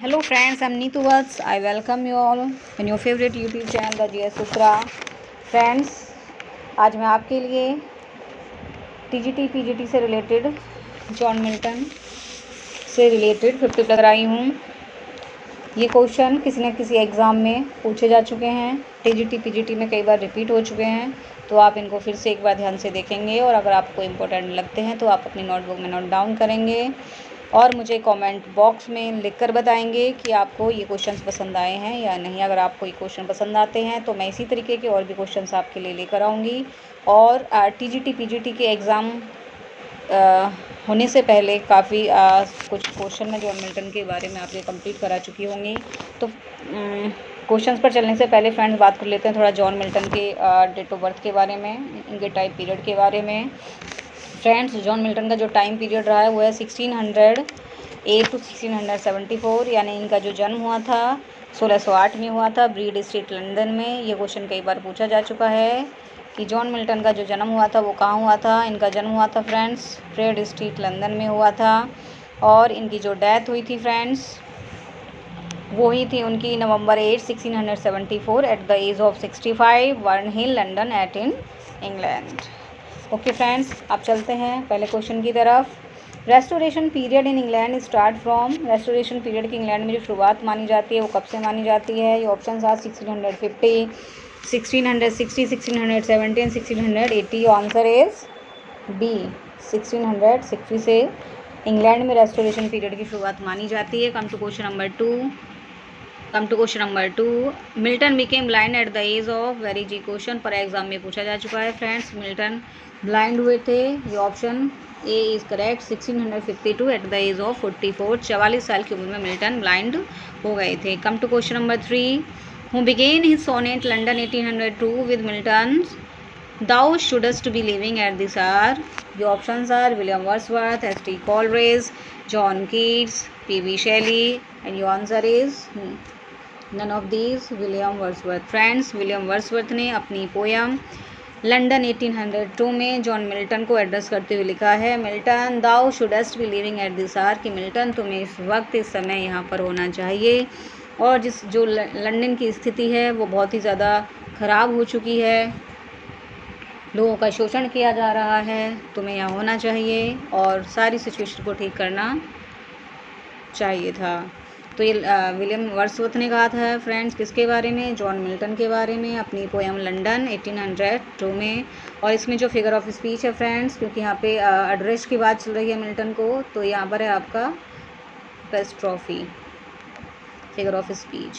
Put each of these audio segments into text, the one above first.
Hello friends, I'm Neetu Vats. I welcome you all in your favorite YouTube channel The GS Sutra. Friends, आज मैं आपके लिए TGT PGT से related John Milton से related 50 plus आई हूँ। ये question किसी न किसी एग्ज़ाम में पूछे जा चुके हैं, TGT PGT में कई बार रिपीट हो चुके हैं, तो आप इनको फिर से एक बार ध्यान से देखेंगे और अगर आपको इम्पोर्टेंट लगते हैं तो आप अपनी नोटबुक में नोट डाउन करेंगे और मुझे कमेंट बॉक्स में लिखकर बताएंगे कि आपको ये क्वेश्चंस पसंद आए हैं या नहीं। अगर आपको ये क्वेश्चन पसंद आते हैं तो मैं इसी तरीके के और भी क्वेश्चंस आपके लिए लेकर आऊँगी। और TGT PGT के एग्ज़ाम होने से पहले काफ़ी कुछ क्वेश्चन में जॉन मिल्टन के बारे में आप ये कंप्लीट करा चुकी होंगी। तो क्वेश्चंस पर चलने से पहले फ्रेंड्स बात कर लेते हैं थोड़ा जॉन मिल्टन के डेट ऑफ बर्थ के बारे में, इनके टाइम पीरियड के बारे में। फ्रेंड्स, जॉन मिल्टन का जो टाइम पीरियड रहा है वो है 1608 to 1674, यानी इनका जो जन्म हुआ था 1608 में हुआ था, ब्रीड स्ट्रीट लंदन में। ये क्वेश्चन कई बार पूछा जा चुका है कि जॉन मिल्टन का जो जन्म हुआ था वो कहाँ हुआ था। इनका जन्म हुआ था फ्रेंड्स ब्रीड स्ट्रीट लंदन में हुआ था और इनकी जो डेथ हुई थी फ्रेंड्स वो ही थी उनकी November 8 1674 at the age of 65, Bunhill London at in England. Okay friends, अब चलते हैं पहले क्वेश्चन की तरफ। Restoration period in England start from, restoration period की इंग्लैंड में जो शुरुआत मानी जाती है वो कब से मानी जाती है। ये option are 1650, 1660, 1670 and 1680। Answer is B 1660 से इंग्लैंड में रेस्टोरेशन पीरियड की शुरुआत मानी जाती है। Come to question number two. Milton became blind at the age of, very जी क्वेश्चन पर एग्जाम में पूछा जा चुका है फ्रेंड्स। मिल्टन ब्लाइंड हुए थे, ये option A is correct, 1652 at the age of 44, 44 साल की उम्र में मिल्टन ब्लाइंड हो गए थे। Come to question number three. Who began his sonnet London 1802 with Milton Thou shouldst be living at this hour. The options are William Wordsworth, S.T. Coleridge, John Keats, P.B. Shelley, and your answer is none of these, William Wordsworth. Friends, William Wordsworth ने अपनी poem London 1802 में John Milton को address करते हुए लिखा है, Milton thou shouldst be living at this hour, कि Milton तुम्हें इस वक्त इस समय यहाँ पर होना चाहिए और जो लंदन की स्थिति है वो बहुत ही ज़्यादा ख़राब हो चुकी है, लोगों का शोषण किया जा रहा है, तुम्हें यहाँ होना चाहिए और सारी सिचुएशन को ठीक करना चाहिए था। तो ये विलियम वर्ड्सवर्थ ने कहा था फ्रेंड्स, किसके बारे में, जॉन मिल्टन के बारे में, अपनी पोयम लंदन 1802 में। और इसमें जो फिगर ऑफ स्पीच है फ्रेंड्स, क्योंकि यहाँ पे एड्रेस की बात चल रही है मिल्टन को, तो यहाँ पर है आपका apostrophe, figure of speech.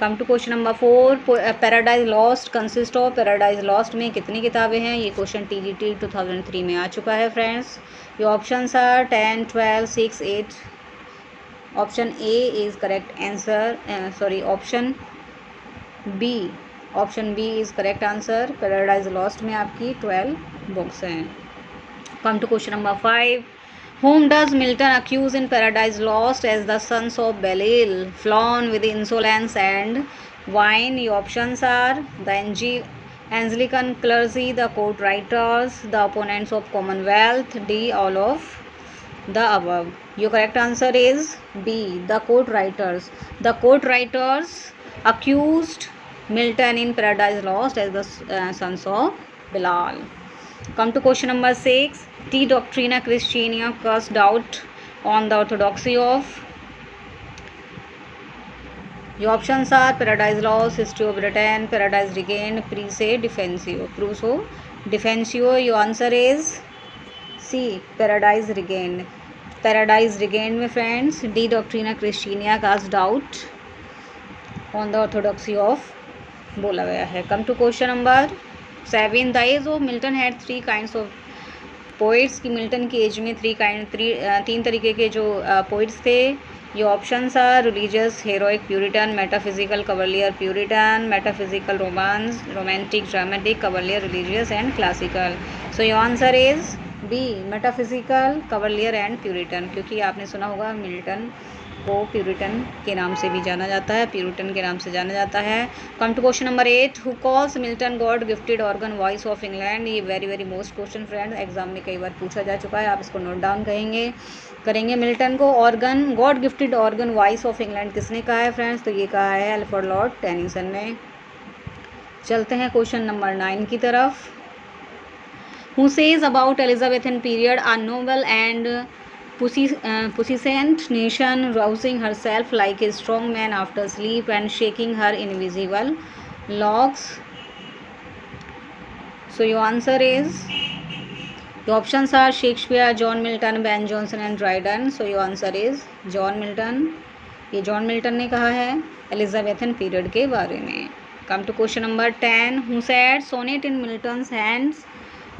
Come to question number four. Paradise Lost consist of, Paradise Lost में कितनी किताबें हैं। ये क्वेश्चन TGT 2003 में आ चुका है फ्रेंड्स। ये options are 10, 12, 6, 8। Option A is correct answer, sorry option B is correct answer. Paradise Lost में आपकी 12 बुक्स हैं। Come to question number 5। Whom does Milton accuse in Paradise Lost as the sons of Belial, flown with insolence and wine? The options are the Anglican clergy, the court writers, the opponents of Commonwealth, D, all of the above. Your correct answer is B, the court writers. The court writers accused Milton in Paradise Lost as the sons of Belial. Come to question number 6. De Doctrina Christiana cast doubt on the orthodoxy of. The options are Paradise Lost, History of Britain, Paradise Regained, Pruse Defensio. Your answer is C, Paradise Regained. Paradise Regained में friends De Doctrina Christiana cast doubt on the orthodoxy of बोला गया है। Come to question number 7. The age of Milton had 3 kinds of poets, की Milton की age में 3 तरीके के जो पोइट्स थे। ये options are religious heroic Puritan, metaphysical Cavalier Puritan, metaphysical romance romantic dramatic Cavalier religious and classical. So your answer is B, metaphysical Cavalier and Puritan, क्योंकि आपने सुना होगा मिल्टन को प्यूरिटन के नाम से भी जाना जाता है, प्यूरिटन के नाम से जाना जाता है। Come to question number 8, who calls Milton God gifted organ voice of England. ये very very most question friend, exam में कई बार पूछा जा चुका है, आप इसको नोट डाउन करेंगे। मिल्टन को organ God gifted organ voice of England किसने कहा है फ्रेंड्स, तो ये कहा है अल्फ्रेड लॉर्ड टेनिसन ने। चलते हैं क्वेश्चन नंबर 9 की तरफ। Who says about Elizabethan period a noble and puissant nation rousing herself like a strong man after sleep and shaking her invisible locks? So your answer is, the options are Shakespeare, John Milton, Ben Jonson and Dryden. So your answer is John Milton. ये John Milton ने कहा है Elizabethan period के बारे में। Come to question number 10, who said sonnet in Milton's hands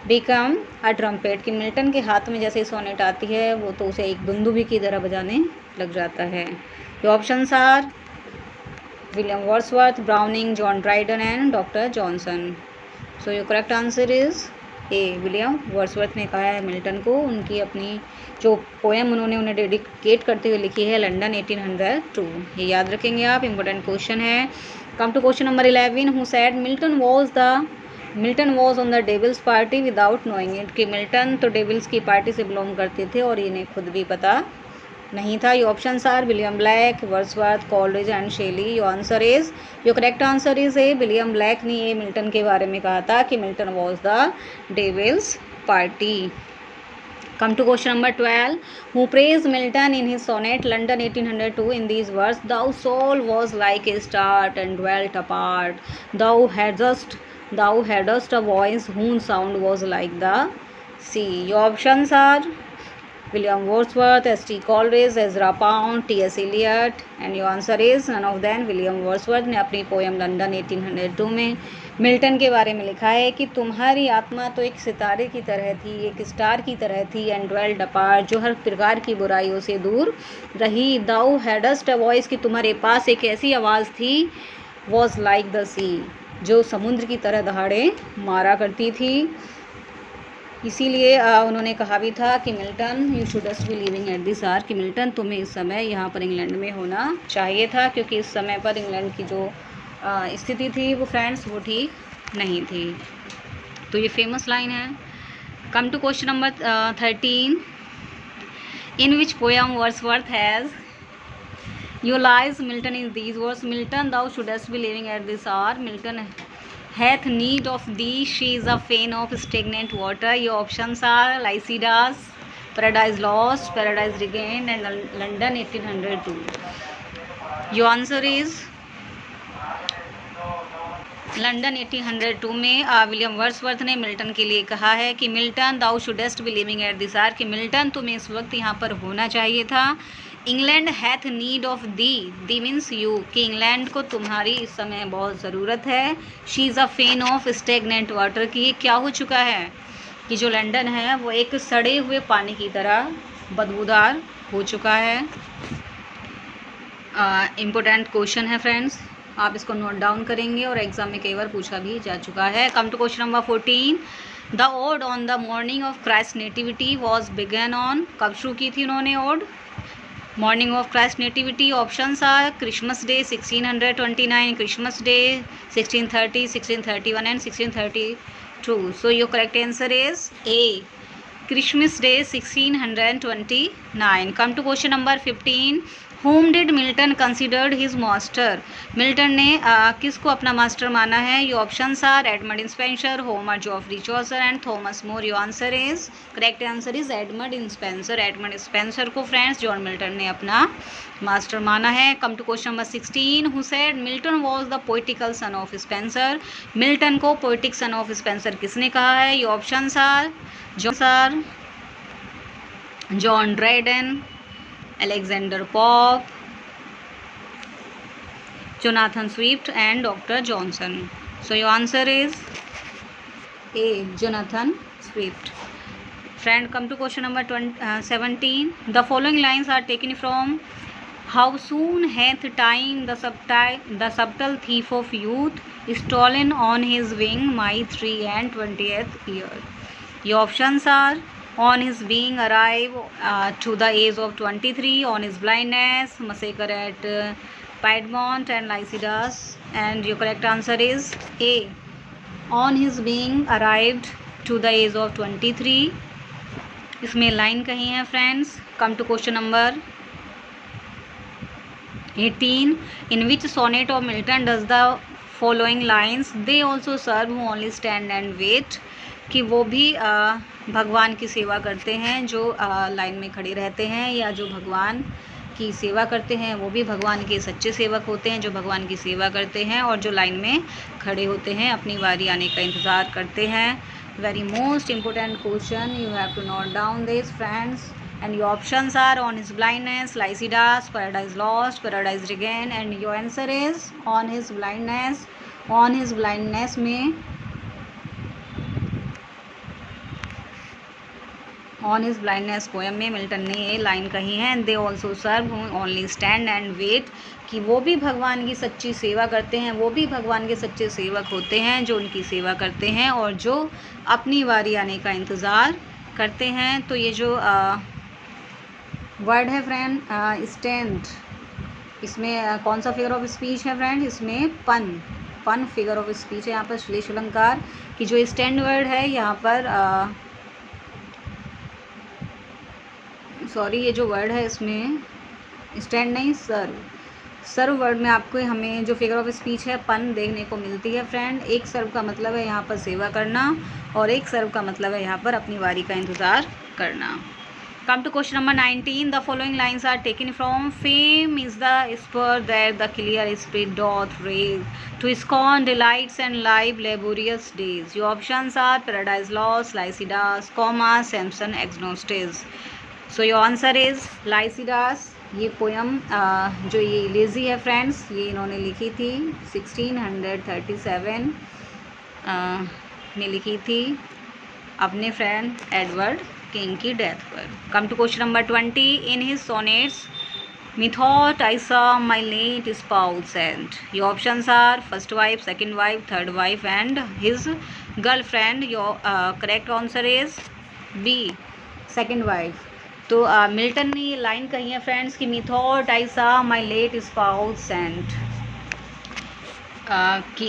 become a trumpet, कि Milton के हाथ में जैसे ही सोनेट आती है वो तो उसे एक दुंदुभी की तरह बजाने लग जाता है। ये options are William Wordsworth, Browning, John Dryden and doctor Johnson. So your correct answer is A, William Wordsworth ने कहा है मिल्टन को, उनकी अपनी जो पोएम उन्होंने उन्हें डेडिकेट करते हुए लिखी है लंदन 1802। ये याद रखेंगे आप, इंपॉर्टेंट क्वेश्चन है। Come to question number 11, who said Milton was on the devil's party without knowing it, कि मिल्टन तो डेविल्स की पार्टी से बिलोंग करते थे और इन्हें खुद भी पता नहीं था। ये options are William Blake, Wordsworth, Coleridge and Shelley. Your answer is, your correct answer is A, William Blake ने ये मिल्टन के बारे में कहा था कि Milton was the devil's party. Come to question number 12, who praised Milton in his sonnet London 1802 in these words, thou soul was like a star and dwelt apart, thou hadst a voice whose sound was like the sea. Your options are William Wordsworth, S.T. Coleridge, Ezra Pound, T.S. Eliot, and your answer is none of them. William Wordsworth ने अपनी poem London 1802 में Milton के बारे में लिखा है कि तुम्हारी आत्मा तो एक सितारे की तरह थी, एक स्टार की तरह थी, एंड ड्वेल्ड अपार्ट, जो हर प्रकार की बुराइयों से दूर रही, दाउ हैडस्ट अ वॉइस, कि तुम्हारे पास एक ऐसी आवाज़ थी, वॉज लाइक द सी, जो समुद्र की तरह दहाड़े मारा करती थी। इसीलिए उन्होंने कहा भी था कि Milton you should just be living at this hour, कि मिल्टन तुम्हें इस समय यहाँ पर इंग्लैंड में होना चाहिए था, क्योंकि इस समय पर इंग्लैंड की जो स्थिति थी वो फ्रेंड्स वो ठीक नहीं थी। तो ये फेमस लाइन है। Come to question number 13, in which poem Wordsworth has utilised Milton in these words, Milton thou shouldst be living at this hour, Milton hath need of thee, she is a fan of stagnant water. Your options are Lycidas, Paradise Lost, Paradise Regained and London 1802. Your answer is London 1802 में William Wordsworth ने Milton के लिए कहा है कि Milton thou shouldst be living at this hour, कि Milton तुम्हें इस वक्त यहाँ पर होना चाहिए था। England hath need of thee means you, कि इंग्लैंड को तुम्हारी इस समय बहुत ज़रूरत है। She is a fen of stagnant water, कि ये क्या हो चुका है कि जो लंदन है वो एक सड़े हुए पानी की तरह बदबूदार हो चुका है। इम्पोर्टेंट क्वेश्चन है फ्रेंड्स, आप इसको नोट डाउन करेंगे और एग्जाम में कई बार पूछा भी जा चुका है। Come to question number 14, the ode on the morning of Christ nativity was begun on, कब शुरू की थी उन्होंने ode morning of Christ nativity? Options are Christmas Day 1629, Christmas Day 1630, 1631 and 1632। So your correct answer is A, Christmas Day 1629। Come to question number 15, whom did Milton considered his master? Milton ने किसको अपना master माना है? ये options are Edmund Spenser, Homer Geoffrey Chaucer and Thomas More. Your answer is, correct answer is Edmund Spenser. Edmund Spenser को friends John Milton ने अपना master माना है। Come to question number 16, who said Milton was the poetical son of Spenser? Milton को poetic son of Spenser किसने कहा है? ये options are John Dryden, Alexander Pope, Jonathan Swift and Dr. Johnson. So your answer is A, Jonathan Swift. Friend, come to question number 17. The following lines are taken from How soon hath time the subtle thief of youth stolen on his wing my 23rd year? Your options are On his being arrive to the age of 23, on his blindness, massacre at Piedmont and Lycidas. And your correct answer is A. On his being arrived to the age of 23. इसमें line कहीं है friends. Come to question number 18. In which sonnet of Milton does the following lines they also serve who only stand and wait, कि वो भी भगवान की सेवा करते हैं जो लाइन में खड़े रहते हैं, या जो भगवान की सेवा करते हैं वो भी भगवान के सच्चे सेवक होते हैं जो भगवान की सेवा करते हैं और जो लाइन में खड़े होते हैं अपनी बारी आने का इंतज़ार करते हैं. Very most important question, you have to note down this friends. And your options are on his blindness, Lycidas, Paradise Lost, Paradise Regained, and your answer is on his blindness. On his blindness में On his blindness poem में Milton ने ये line कही है. And they also serve who only stand and wait, कि वो भी भगवान की सच्ची सेवा करते हैं, वो भी भगवान के सच्चे सेवक होते हैं जो उनकी सेवा करते हैं और जो अपनी बारी आने का इंतज़ार करते हैं. तो ये जो वर्ड है फ्रेंड स्टैंड, इसमें कौन सा फिगर ऑफ स्पीच है फ्रेंड? इसमें पन फिगर ऑफ स्पीच है यहाँ पर श्लेष अलंकार की. जो स्टैंड वर्ड है यहाँ पर सॉरी ये जो वर्ड है इसमें स्टैंड नहीं सर्व वर्ड में आपको हमें जो फिगर ऑफ स्पीच है पन देखने को मिलती है फ्रेंड. एक सर्व का मतलब है यहाँ पर सेवा करना और एक सर्व का मतलब है यहाँ पर अपनी बारी का इंतज़ार करना. Come to question number 19. The following lines are taken from Fame is the spur that the clear spirit doth raise to scorn delights and live laborious days. Your options are Paradise Lost, Lycidas, Samson Exhaustes. So your answer is Lycidas. ये poem जो ये lazy है friends, ये इन्होंने लिखी थी 1637 में लिखी थी अपने फ्रेंड एडवर्ड किंग की डेथ पर. Come to question number 20. In his sonnets methought I saw my late spouse and. Your options are first wife, second wife, third wife and his girlfriend. Your correct answer is B, second wife. तो Milton ने ये line कही है friends कि methought I saw my late spouse and, कि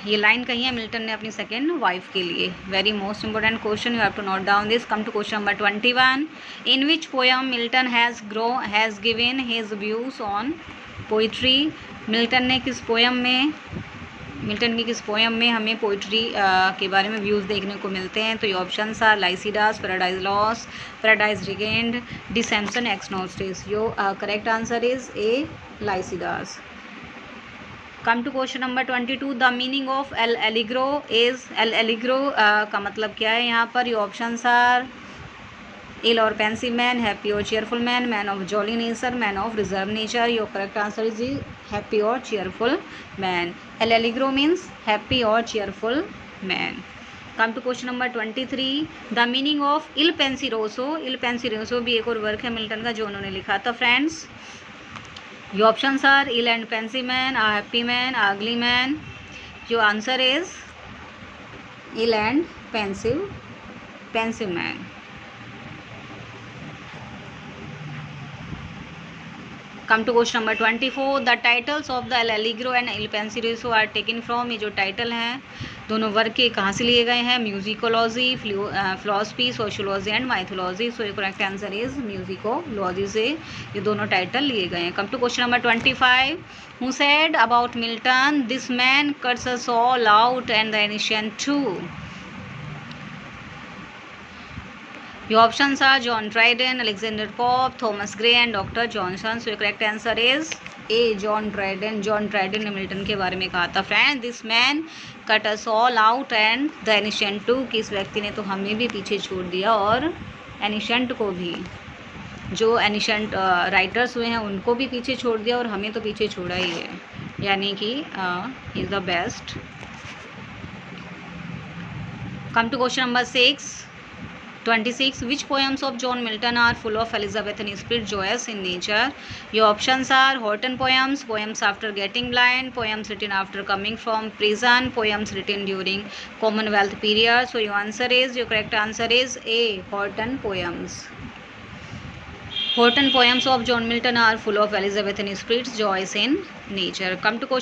ये line कही है मिल्टन ने अपनी सेकेंड वाइफ के लिए. Very most important question, you have to note down this. Come to question number 21. In which poem Milton has given his views on poetry. Milton की किस पोएम में हमें पोइट्री के बारे में व्यूज़ देखने को मिलते हैं. तो ये options are Lycidas, Paradise Lost, Paradise Regained, the Samson Agonistes. Your correct answer is A, Lycidas. Come to question number 22. The meaning of L'Allegro is. L'Allegro का मतलब क्या है यहाँ पर? ये ऑप्शंस आर इल और pensive man, happy और cheerful man, man of jolly nature, man of reserve nature. Your correct answer is happy और cheerful man. L'Allegro means happy और cheerful man. Come to question number 23. The meaning of Il Penseroso. Il Penseroso भी एक और work है Milton का जो उन्होंने लिखा था friends. Your options are ill and pensive man, a happy man, a ugly man. Your answer is ill and pensive man. Come to question number 24. The titles of the Allegro and Il Penseroso are taken from. ये जो title हैं दोनों work के कहाँ से लिए गए हैं? Musicology, philosophy, sociology and mythology. So ये करेक्ट आंसर इज म्यूजिकोलॉजी से ये दोनों टाइटल लिए गए हैं. Come to question number 25. Who said about Milton, this man cuts us all out and the ancient too? Your options are John Dryden, Alexander Pope, Thomas Gray and Dr. Johnson. So your correct answer is A, John Dryden. John Dryden ने Milton के बारे में कहा था friend, this man cut us all out and the ancient too, कि इस व्यक्ति ने तो हमें भी पीछे छोड़ दिया और एनिशियंट को भी, जो एनिशियंट राइटर्स हुए हैं उनको भी पीछे छोड़ दिया और हमें तो पीछे छोड़ा ही है, यानी कि is the best. Come to question number 6. 26. Which poems of John Milton are full of Elizabethan spirit, joyous in nature? Your options are Horton poems, poems after getting blind, poems written after coming from prison, poems written during Commonwealth period. So your correct answer is A, Horton poems. Horton poems of John Milton are full of Elizabethan spirits, joys in nature. Come to question